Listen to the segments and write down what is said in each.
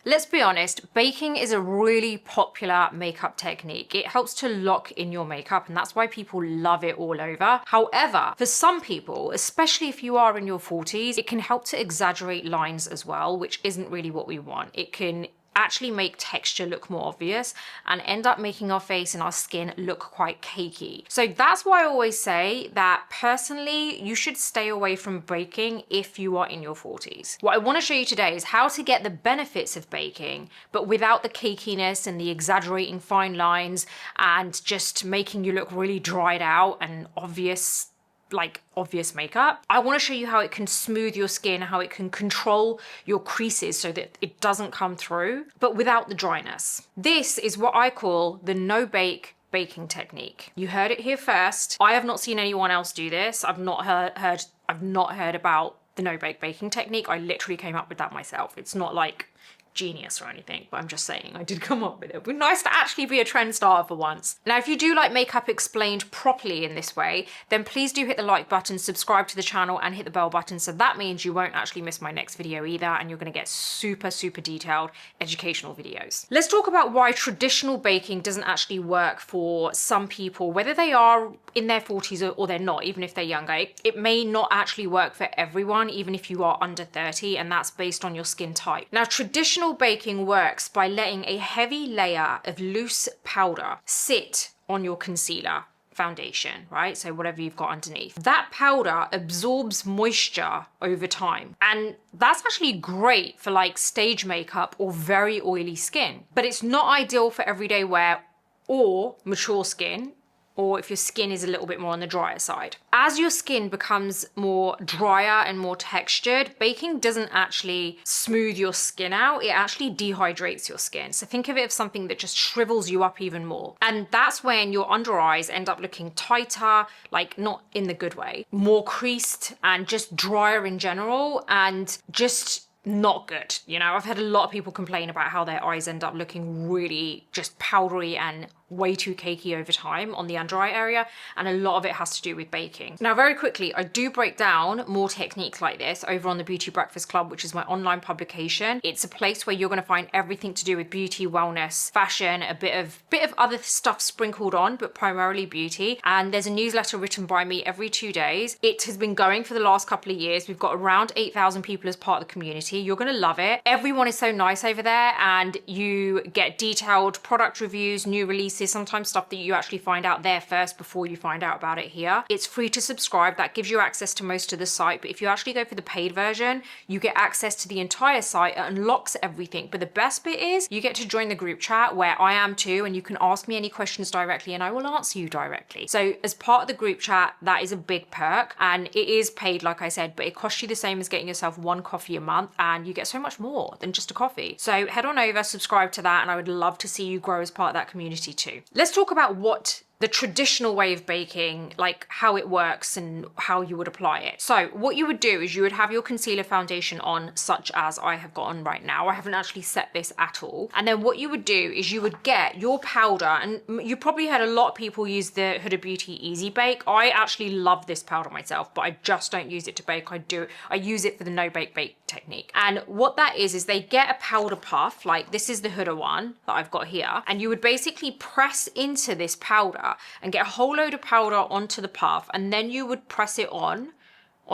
Let's be honest, baking is a really popular makeup technique. It helps to lock in your makeup, and that's why people love it all over. However, for some people, especially if you are in your 40s, it can help to exaggerate lines as well, which isn't really what we want. It can actually make texture look more obvious and end up making our face and our skin look quite cakey. So that's why I always say that personally, you should stay away from baking if you are in your 40s. What I want to show you today is how to get the benefits of baking, but without the cakiness and the exaggerating fine lines and just making you look really dried out and obvious makeup. I want to show you how it can smooth your skin, how it can control your creases so that it doesn't come through, but without the dryness. This is what I call the no-bake baking technique. You heard it here first. I have not seen anyone else do this. I've not heard about the no-bake baking technique. I literally came up with that myself. It's not like genius or anything, but I'm just saying I did come up with it. It would be nice to actually be a trend starter for once. Now, if you do like makeup explained properly in this way, then please do hit the like button, subscribe to the channel, and hit the bell button, so that means you won't actually miss my next video either, and you're going to get super detailed educational videos. Let's talk about why traditional baking doesn't actually work for some people, whether they are in their 40s or they're not, even if they're younger. It may not actually work for everyone, even if you are under 30, and that's based on your skin type. Now, traditional baking works by letting a heavy layer of loose powder sit on your concealer foundation, right? So whatever you've got underneath. That powder absorbs moisture over time. And that's actually great for like stage makeup or very oily skin. But it's not ideal for everyday wear or mature skin, or if your skin is a little bit more on the drier side. As your skin becomes more drier and more textured, baking doesn't actually smooth your skin out, it actually dehydrates your skin. So think of it as something that just shrivels you up even more. And that's when your under eyes end up looking tighter, like not in the good way, more creased and just drier in general, and just not good. You know, I've had a lot of people complain about how their eyes end up looking really just powdery and way too cakey over time on the under eye area, and a lot of it has to do with baking. Now, very quickly, I do break down more techniques like this over on the Beauty Breakfast Club, which is my online publication. It's a place where you're going to find everything to do with beauty, wellness, fashion, a bit of other stuff sprinkled on, but primarily beauty. And there's a newsletter written by me every 2 days. It has been going for the last couple of years. We've got around 8,000 people as part of the community. You're going to love it. Everyone is so nice over there, and you get detailed product reviews, new releases, sometimes stuff that you actually find out there first before you find out about it here. It's free to subscribe. That gives you access to most of the site, but if you actually go for the paid version, you get access to the entire site. It unlocks everything. But the best bit is you get to join the group chat, where I am too, and you can ask me any questions directly and I will answer you directly. So as part of the group chat, that is a big perk, and it is paid, like I said, but it costs you the same as getting yourself one coffee a month, and you get so much more than just a coffee. So head on over, subscribe to that, and I would love to see you grow as part of that community too. Let's talk about what the traditional way of baking, like how it works and how you would apply it. So what you would do is you would have your concealer foundation on, such as I have got on right now. I haven't actually set this at all. And then what you would do is you would get your powder, and you probably heard a lot of people use the Huda Beauty Easy Bake. I actually love this powder myself, but I just don't use it to bake. I use it for the no bake technique. And what that is they get a powder puff, like this is the Huda one that I've got here, and you would basically press into this powder and get a whole load of powder onto the puff, and then you would press it on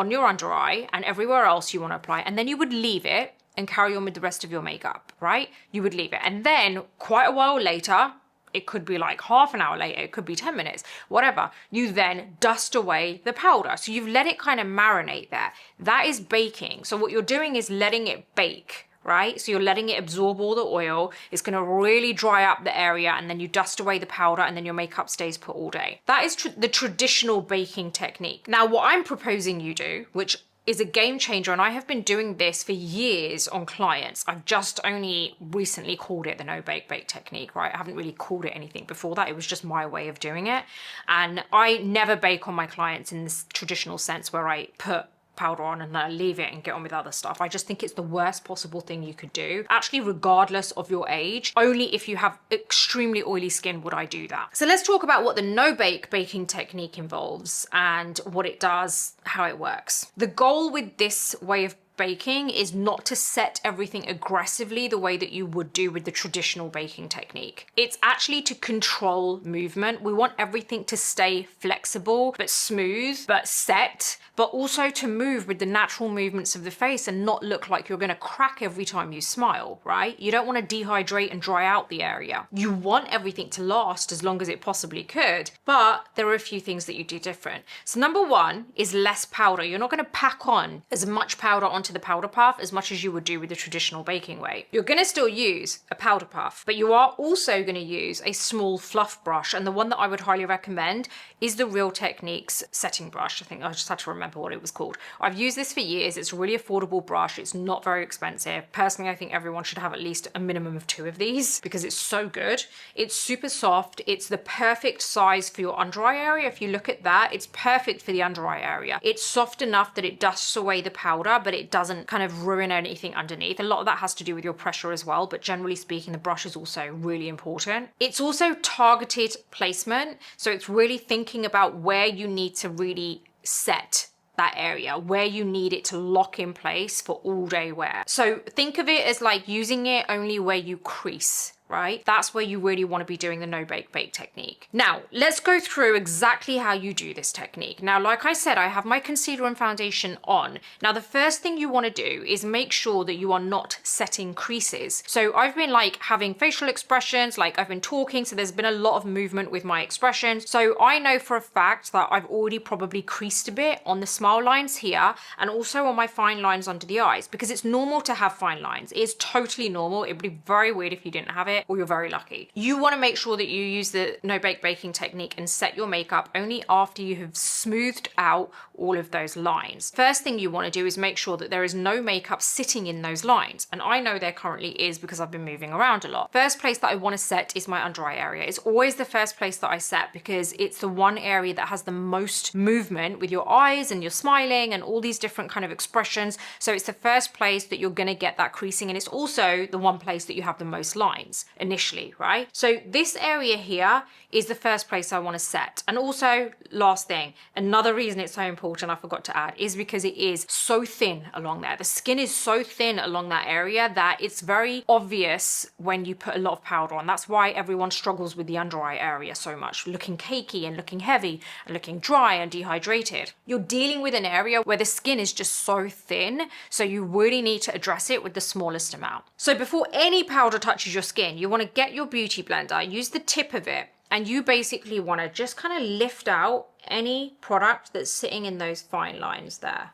your under eye and everywhere else you want to apply, and then you would leave it and carry on with the rest of your makeup, right? You would leave it, and then quite a while later, it could be like half an hour later, it could be 10 minutes, whatever, you then dust away the powder. So you've let it kind of marinate there. That is baking. So what you're doing is letting it bake, right? So you're letting it absorb all the oil. It's going to really dry up the area, and then you dust away the powder, and then your makeup stays put all day. That is the traditional baking technique. Now, what I'm proposing you do, which is a game changer, and I have been doing this for years on clients. I've just only recently called it the no bake technique, right? I haven't really called it anything before that. It was just my way of doing it. And I never bake on my clients in this traditional sense where I put powder on and then I leave it and get on with other stuff. I just think it's the worst possible thing you could do. Actually, regardless of your age, only if you have extremely oily skin would I do that. So let's talk about what the no-bake baking technique involves and what it does, how it works. The goal with this way of baking is not to set everything aggressively the way that you would do with the traditional baking technique. It's actually to control movement. We want everything to stay flexible, but smooth, but set, but also to move with the natural movements of the face and not look like you're gonna crack every time you smile, right? You don't wanna dehydrate and dry out the area. You want everything to last as long as it possibly could, but there are a few things that you do different. So number one is less powder. You're not gonna pack on as much powder onto the powder puff as much as you would do with the traditional baking way. You're gonna still use a powder puff, but you are also gonna use a small fluff brush, and the one that I would highly recommend is the Real Techniques setting brush. I think I just had to remember what it was called. I've used this for years. It's a really affordable brush. It's not very expensive. Personally, I think everyone should have at least a minimum of 2 of these because it's so good. It's super soft. It's the perfect size for your under eye area. If you look at that, it's perfect for the under eye area. It's soft enough that it dusts away the powder, but it doesn't kind of ruin anything underneath. A lot of that has to do with your pressure as well, but generally speaking, the brush is also really important. It's also targeted placement. So it's really thinking about where you need to really set that area, where you need it to lock in place for all day wear. So think of it as like using it only where you crease, right? That's where you really want to be doing the no bake bake technique. Now, let's go through exactly how you do this technique. Now, like I said, I have my concealer and foundation on. Now, the first thing you want to do is make sure that you are not setting creases. So I've been like having facial expressions, like I've been talking, so there's been a lot of movement with my expressions. So I know for a fact that I've already probably creased a bit on the smile lines here and also on my fine lines under the eyes, because it's normal to have fine lines. It's totally normal. It would be very weird if you didn't have it, or you're very lucky. You want to make sure that you use the no bake baking technique and set your makeup only after you have smoothed out all of those lines. First thing you want to do is make sure that there is no makeup sitting in those lines. And I know there currently is because I've been moving around a lot. First place that I want to set is my under eye area. It's always the first place that I set because it's the one area that has the most movement with your eyes and your smiling and all these different kind of expressions. So it's the first place that you're going to get that creasing, and it's also the one place that you have the most lines initially, right? So this area here is the first place I want to set. And also, last thing, another reason it's so important, I forgot to add, is because it is so thin along there. The skin is so thin along that area that it's very obvious when you put a lot of powder on. That's why everyone struggles with the under eye area so much, looking cakey and looking heavy and looking dry and dehydrated. You're dealing with an area where the skin is just so thin, so you really need to address it with the smallest amount. So before any powder touches your skin, you want to get your beauty blender, use the tip of it, and you basically want to just kind of lift out any product that's sitting in those fine lines there.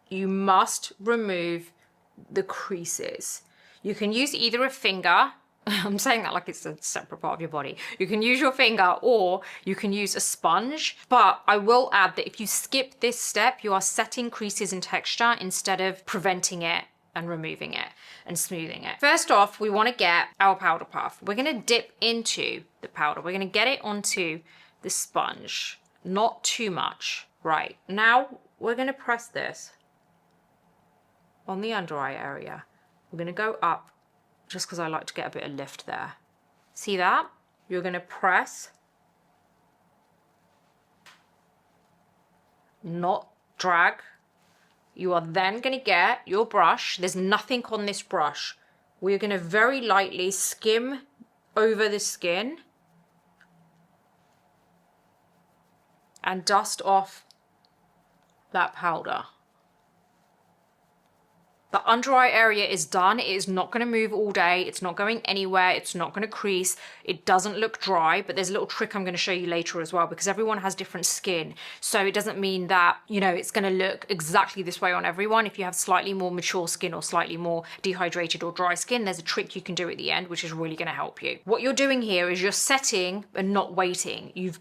You must remove the creases. You can use either a finger, I'm saying that like it's a separate part of your body. You can use your finger or you can use a sponge, but I will add that if you skip this step, you are setting creases and texture instead of preventing it and removing it and smoothing it. First off, we want to get our powder puff. We're going to dip into the powder. We're going to get it onto the sponge, not too much. Right, now we're going to press this on the under eye area. We're going to go up just because I like to get a bit of lift there. See that? You're going to press, not drag. You are then going to get your brush. There's nothing on this brush. We're going to very lightly skim over the skin and dust off that powder. The under eye area is done. It is not going to move all day. It's not going anywhere. It's not going to crease. It doesn't look dry, but there's a little trick I'm going to show you later as well, because everyone has different skin. So it doesn't mean that, you know, it's going to look exactly this way on everyone. If you have slightly more mature skin or slightly more dehydrated or dry skin, there's a trick you can do at the end, which is really going to help you. What you're doing here is you're setting and not waiting. You've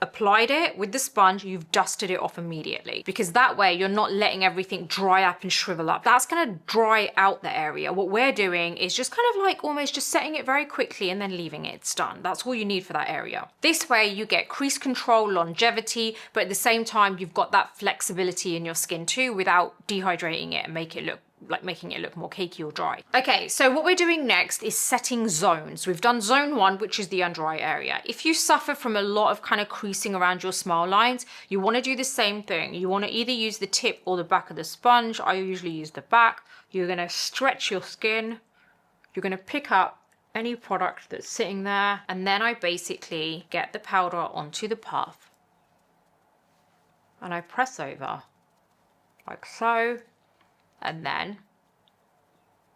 applied it with the sponge, you've dusted it off immediately, because that way you're not letting everything dry up and shrivel up. That's going to dry out the area. What we're doing is just kind of like almost just setting it very quickly and then leaving it. It's done. That's all you need for that area. This way you get crease control, longevity, but at the same time you've got that flexibility in your skin too without dehydrating it and make it look like making it look more cakey or dry. Okay, so what we're doing next is setting zones. We've done zone 1, which is the under eye area. If you suffer from a lot of kind of creasing around your smile lines, you want to do the same thing. You want to either use the tip or the back of the sponge. I usually use the back. You're going to stretch your skin. You're going to pick up any product that's sitting there, and then I basically get the powder onto the puff and I press over like so. And then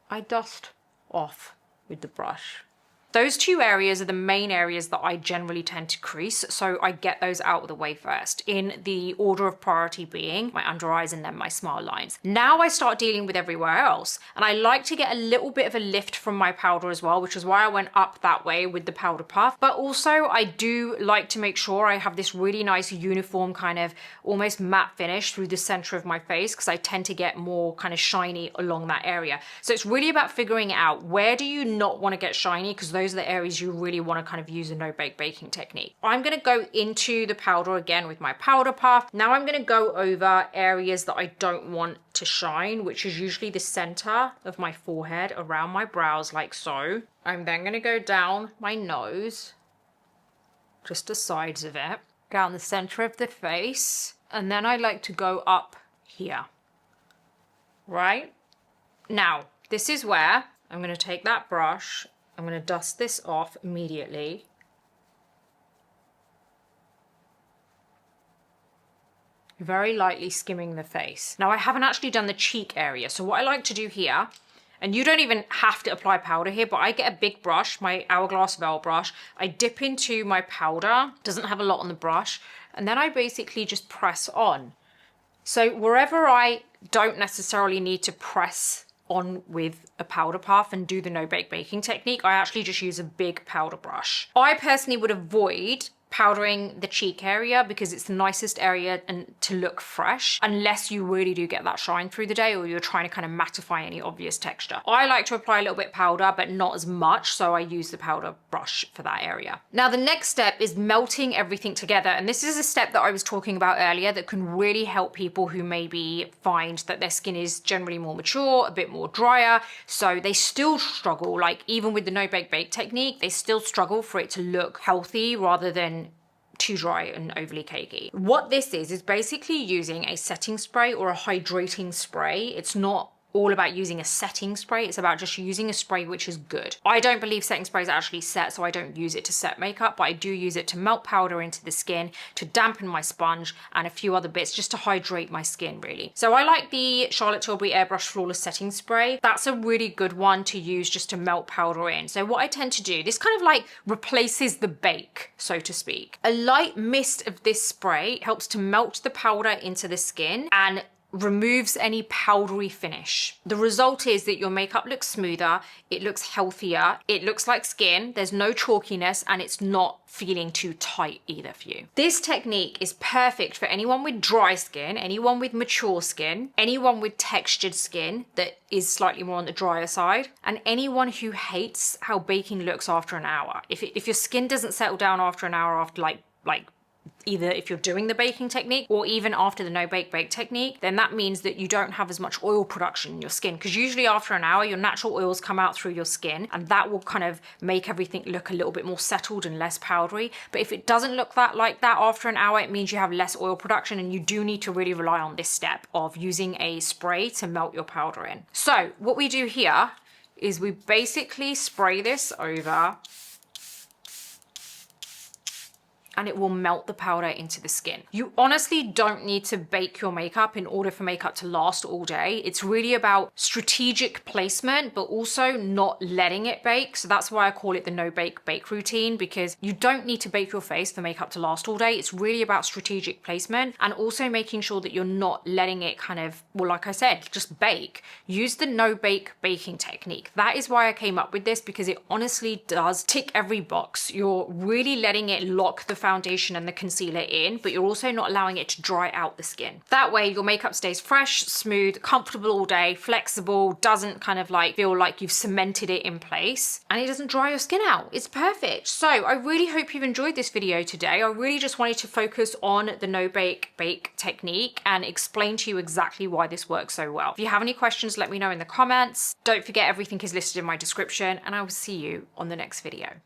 I dust off with the brush. Those 2 areas are the main areas that I generally tend to crease, so I get those out of the way first, in the order of priority being my under eyes and then my smile lines. Now I start dealing with everywhere else, and I like to get a little bit of a lift from my powder as well, which is why I went up that way with the powder puff. But also I do like to make sure I have this really nice uniform kind of almost matte finish through the center of my face, because I tend to get more kind of shiny along that area. So it's really about figuring out where do you not want to get shiny, because those are the areas you really want to kind of use a no-bake baking technique. I'm going to go into the powder again with my powder puff. Now I'm going to go over areas that I don't want to shine, which is usually the center of my forehead, around my brows like so. I'm then going to go down my nose, just the sides of it, down the center of the face, and then I like to go up here. Right? Now, this is where I'm going to take that brush. I'm going to dust this off immediately. Very lightly skimming the face. Now I haven't actually done the cheek area. So what I like to do here, and you don't even have to apply powder here, but I get a big brush, my Hourglass Veil Brush. I dip into my powder, doesn't have a lot on the brush, and then I basically just press on. So wherever I don't necessarily need to press on with a powder puff and do the no-bake baking technique, I actually just use a big powder brush. I personally would avoid powdering the cheek area because it's the nicest area and to look fresh, unless you really do get that shine through the day or you're trying to kind of mattify any obvious texture. I like to apply a little bit of powder, but not as much, so I use the powder brush for that area. Now the next step is melting everything together, and this is a step that I was talking about earlier that can really help people who maybe find that their skin is generally more mature, a bit more drier, so they still struggle, like even with the no-bake bake technique, they still struggle for it to look healthy rather than too dry and overly cakey. What this is basically using a setting spray or a hydrating spray. It's not all about using a setting spray, it's about just using a spray which is good. I don't believe setting sprays actually set, so I don't use it to set makeup, but I do use it to melt powder into the skin, to dampen my sponge, and a few other bits just to hydrate my skin really. So I like the Charlotte Tilbury Airbrush Flawless Setting Spray. That's a really good one to use just to melt powder in. So what I tend to do, this kind of like replaces the bake, so to speak. A light mist of this spray helps to melt the powder into the skin and removes any powdery finish. The result is that your makeup looks smoother, it looks healthier, it looks like skin, there's no chalkiness, and it's not feeling too tight either for you. This technique is perfect for anyone with dry skin, anyone with mature skin, anyone with textured skin that is slightly more on the drier side, and anyone who hates how baking looks after an hour. If your skin doesn't settle down after an hour, after like either if you're doing the baking technique or even after the no-bake bake technique, then that means that you don't have as much oil production in your skin, because usually after an hour your natural oils come out through your skin and that will kind of make everything look a little bit more settled and less powdery. But if it doesn't look like that after an hour, it means you have less oil production, and you do need to really rely on this step of using a spray to melt your powder in. So what we do here is we basically spray this over and it will melt the powder into the skin. You honestly don't need to bake your makeup in order for makeup to last all day. It's really about strategic placement, but also not letting it bake. So that's why I call it the no-bake bake routine, because you don't need to bake your face for makeup to last all day. It's really about strategic placement and also making sure that you're not letting it kind of, well, like I said, just bake. Use the no-bake baking technique. That is why I came up with this, because it honestly does tick every box. You're really letting it lock the foundation and the concealer in, but you're also not allowing it to dry out the skin. That way your makeup stays fresh, smooth, comfortable all day, flexible, doesn't kind of like feel like you've cemented it in place, and it doesn't dry your skin out. It's perfect. So I really hope you've enjoyed this video today. I really just wanted to focus on the no bake technique and explain to you exactly why this works so well. If you have any questions, let me know in the comments. Don't forget, everything is listed in my description, and I will see you on the next video.